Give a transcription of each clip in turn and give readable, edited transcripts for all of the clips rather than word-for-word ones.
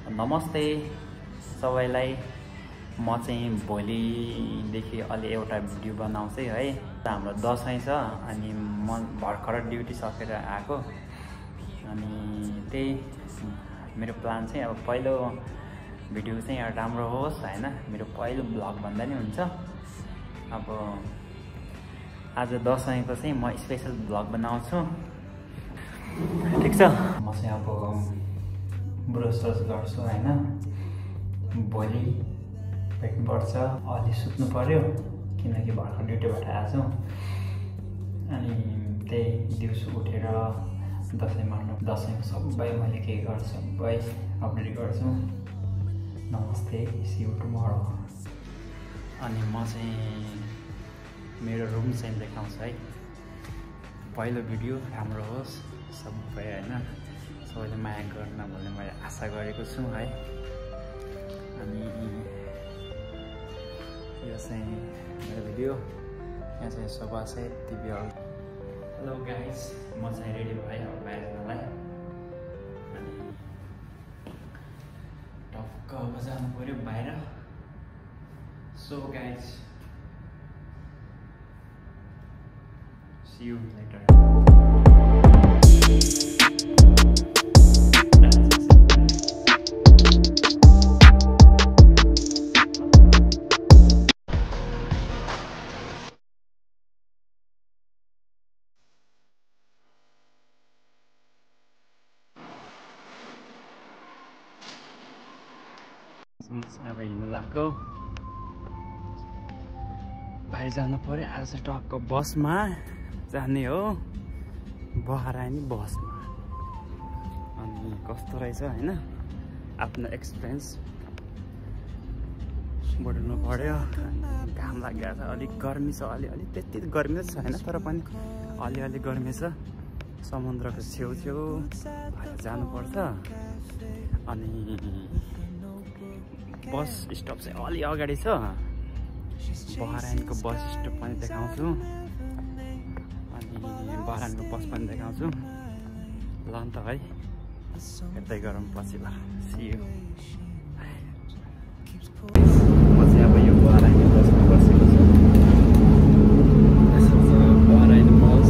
नमस्ते सबैलाई। म चाहिँ भोलिदेखि अलि एउटा भिडियो बनाउँछु है। हाम्रो दसैँ छ अनि म भर्खर ड्युटी सकेर आएको अनि त्यही मेरो प्लान चाहिँ अब पहिलो भिडियो चाहिँ राम्रो होस् हैन, मेरो पहिलो ब्लग भन्दा नि हुन्छ। अब आज दसैँको चाहिँ म स्पेशल ब्लग बनाउँछु, ठिक छ। म चाहिँ अब ब्रस गर्छु हैन, भोलि भेट्नुपर्छ, अलि सुत्नु पर्यो किनकि भर्खर ड्युटीबाट आएको छु। अनि त्यही दिउँसो उठेर दसैँ मार्नु, दसैँको सबै मैले के गर्छु सबै अपडेट गर्छु। नमस्ते, सी यू टुमरो। अनि म चाहिँ मेरो रुम चाहिँ देखाउँछु है। पहिलो भिडियो राम्रो होस् सबै हैन, सबैले माया गर्न भन्ने मैले आशा गरेको छु है। अनि यो चाहिँ मेरो भिडियो, यहाँ चाहिँ सोफा सेट, टिभी हल। हेलो गाइस, म चाहिँ रेडी भएँ अब बाहिर जानलाई। अनि टक्क अब जानु पर्यो बाहिर। So guys, see you later. अब हिँड्नु लाग्यो, बाहिर जानु पर्यो। आज चाहिँ टक्क बसमा जाने हो, बहरानी बसमा। अनि कस्तो रहेछ हैन, आफ्नो एक्सपिरियन्स बढाउनु पर्यो। घाम लागेको छ, अलिक गर्मी छ, अलि त्यति गर्मी त छैन तर पनि अलि गर्मी छ। समुद्रको छेउछेउ भएर जानुपर्छ। अनि बस स्टप चाहिँ अलि अगाडि छ, बहरानीको बस स्टप पनि देखाउँछु अनि बहरानीको बस पनि देखाउँछु। ल नि त है, यतै गरौँ पछि। ल सी यू। म चाहिँ अब यो बहरानी बसमा बसेको छु। यसो छ बहरानी बस,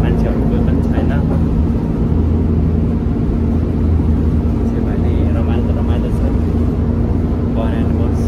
मान्छेहरू कोही पनि छैन। रमाइलो छ बहरानी बस।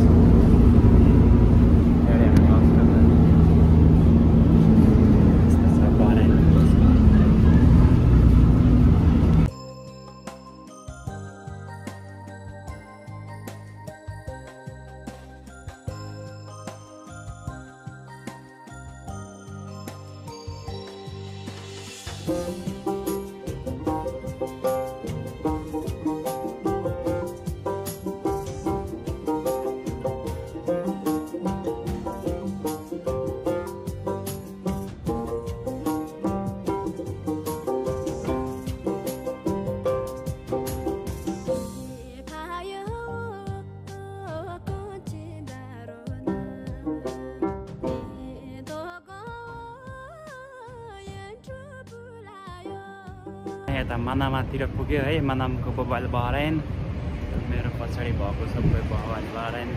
यता मनामातिर पुग्यो है, मनामको बबाल बहराइन। मेरो पछाडि भएको सबै बबाल बहराइन।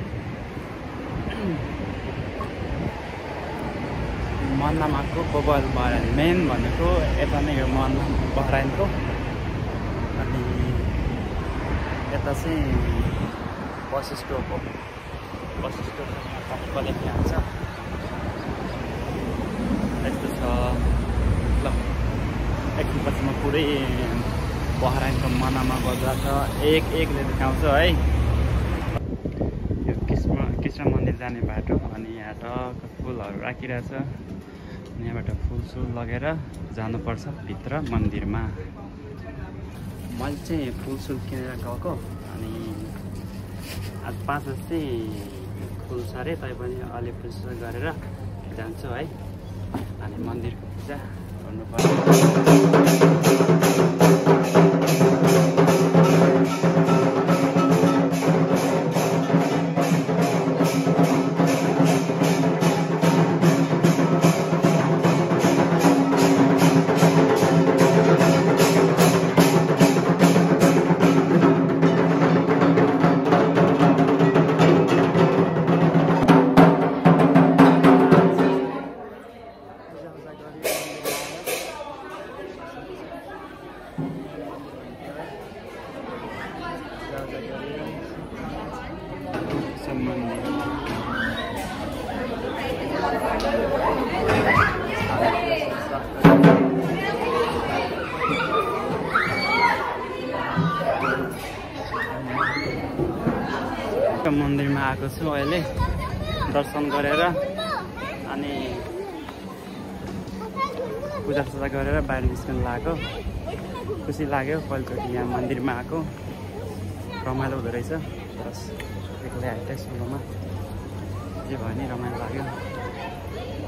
मनामाको बबाल बहराइन मेन भनेको यता नै हो, मनाम बहराइनको। अनि यता चाहिँ बस स्टप हो, बस स्टप कहिले हाल्छ यस्तो छ। ल एकछिनपछि म पुरै बहराइनको मनामा बजार छ, एकले देखाउँछ है। यो कृष्ण मन्दिर जाने बाटो। अनि यहाँ टक्क फुलहरू राखिरहेछ, यहाँबाट फुलसुल लगेर जानुपर्छ भित्र मन्दिरमा। मैले चाहिँ फुलसुल किनेर गएको। अनि आज 5 बजी चाहिँ खुल्छ अरे, तैपनि अलि पूजा गरेर जान्छु है। अनि मन्दिरको पूजा गर्नुपर्छ। मन्दिरमा आएको छु अहिले दर्शन गरेर अनि पूजासुजा गरेर बाहिर निस्कन लागेको खुसी लाग्यो पहिलोचोटि यहाँ मन्दिरमा आएको रमाइलो हुँदो रहेछ बस एक्लै आएकै सुरुमा जे भयो नि रमाइलो लाग्यो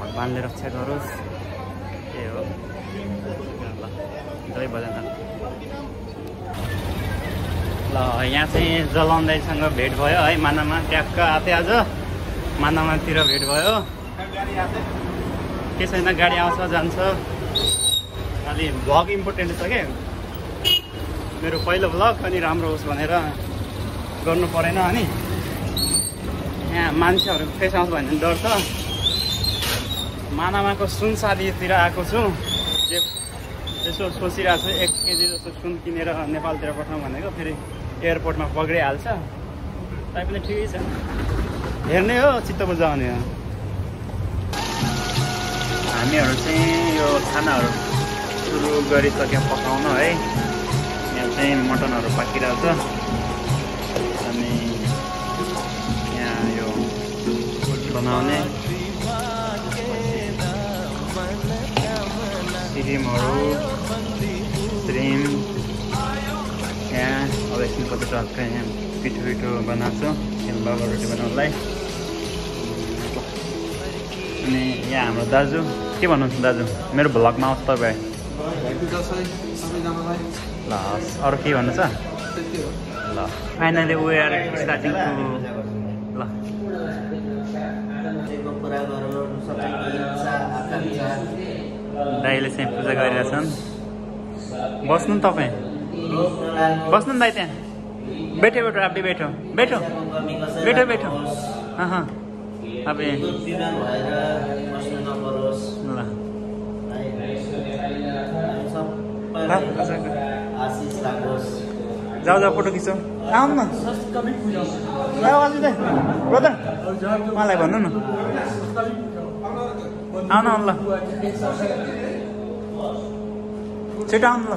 भगवान्ले रक्षा गरोस् ए हो ल जय भजन ल यहाँ चाहिँ जलाउँदैसँग भेट भयो है मानामा ट्याक्क आथे आज मानामातिर भेट भयो के छैन गाडी आउँछ जान्छ अलि भ्लग इम्पोर्टेन्ट छ क्या मेरो पहिलो भ्लग अनि राम्रो होस् भनेर गर्नु परेन अनि यहाँ मान्छेहरू फेस आउँछ भन्ने डर छ मानामाको सुन शादीतिर आएको छु यसो सोचिरहेको छु 1 केजी जस्तो सुन किनेर नेपालतिर पठाउँ भनेको फेरि एयरपोर्टमा पक्रिहाल्छ तै पनि ठिकै छ हेर्ने हो चित्त बुझाउने हो हामीहरू चाहिँ यो खानाहरू सुरु गरिसक्यौँ पकाउन है यहाँ चाहिँ मटनहरू पाकिरहेको छ अनि यहाँ यो बनाउने क्रिमहरू क्रिम यहाँ अब एकछिनपछि टक्कै यहाँ पिठो बनाएको छु बाबा रोटी बनाउनलाई अनि यहाँ हाम्रो दाजु के भन्नुहुन्छ दाजु मेरो भ्लगमा आउँछ तपाईँ ल अरू के भन्नु छ ल finally we are starting to ल दाइले चाहिँ पूजा गरिरहेछन् बस्नु नि तपाईँ बस्नु नि दाइ त्यहाँ बैठो बैठो आप भी बैठो बैठो बैठो बैठो हाँ अब जाऊ जाऊ फोटो खिचौ आउनु न ब्रदर मलाई भन्नु न आउनु ल छिटो आउनु ल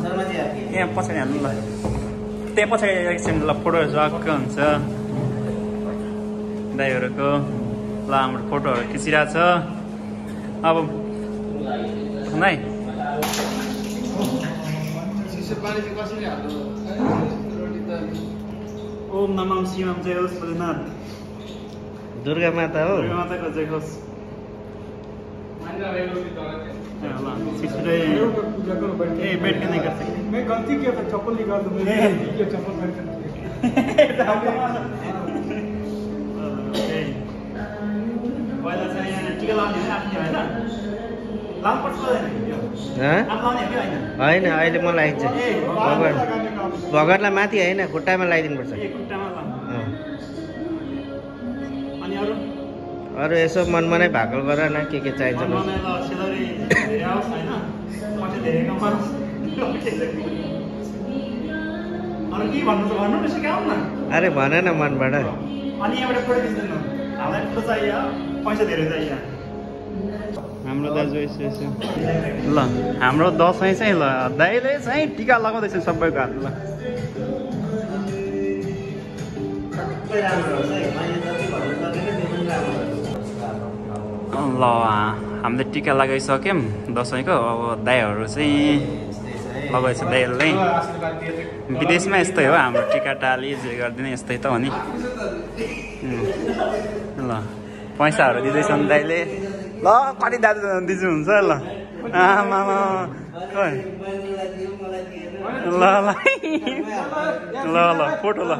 यहाँ पछाडि हाल्नु ल त्यहाँ पछाडि एकछिन ल फोटोहरू झक्क हुन्छ दाइहरूको ल हाम्रो फोटोहरू खिचिरहेको छ अब है ओम नमः शिवाय जय होस् भोलेनाथ दुर्गा माता हो दुर्गा माताको जय होस् बैठ के नहीं कर सकते मैं गलती किया था चप्पल निकाल दूं मैं चप्पल पहिला चाहिँ यहाँ टिका लाउने आफ्नो हैन लाउनुपर्छ होइन अहिले मलाई भगतलाई माथि होइन खुट्टामा लगाइदिनुपर्छ अरू यसो मनमनै भाकल गर न के चाहिन्छ अरे भन न मनबाट हाम्रो दाजु यसो ल हाम्रो दसैँ चाहिँ ल दाइले चाहिँ टिका लगाउँदैछ सबैको हातमा ल हामीले टिका लगाइसक्यौँ दसैँको अब दाइहरू चाहिँ लगाएछ दाइहरूले विदेशमा यस्तै हो हाम्रो टिका टाली जे गरिदिने यस्तै त हो नि ल पैसाहरू दिँदैछन् दाइले ल कति दिजु हुन्छ ल आमा ल ल ल ल फोटो ल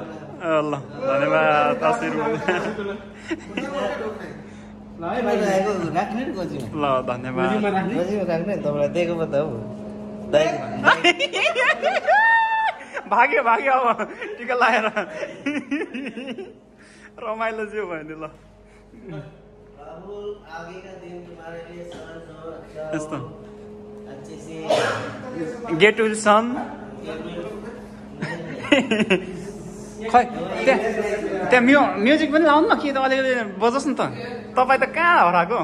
ल धन्यवाद तस्बिर ल धन्यवाद भाग्यो भाग्यो अब टिका लगाएर रमाइलो जिउ भयो नि ल यस्तो गेट विल सन खै त्यहाँ म्युजिक पनि लाउनु न कि त अलिकति बजोस् न त तपाईँ त कहाँ हराएको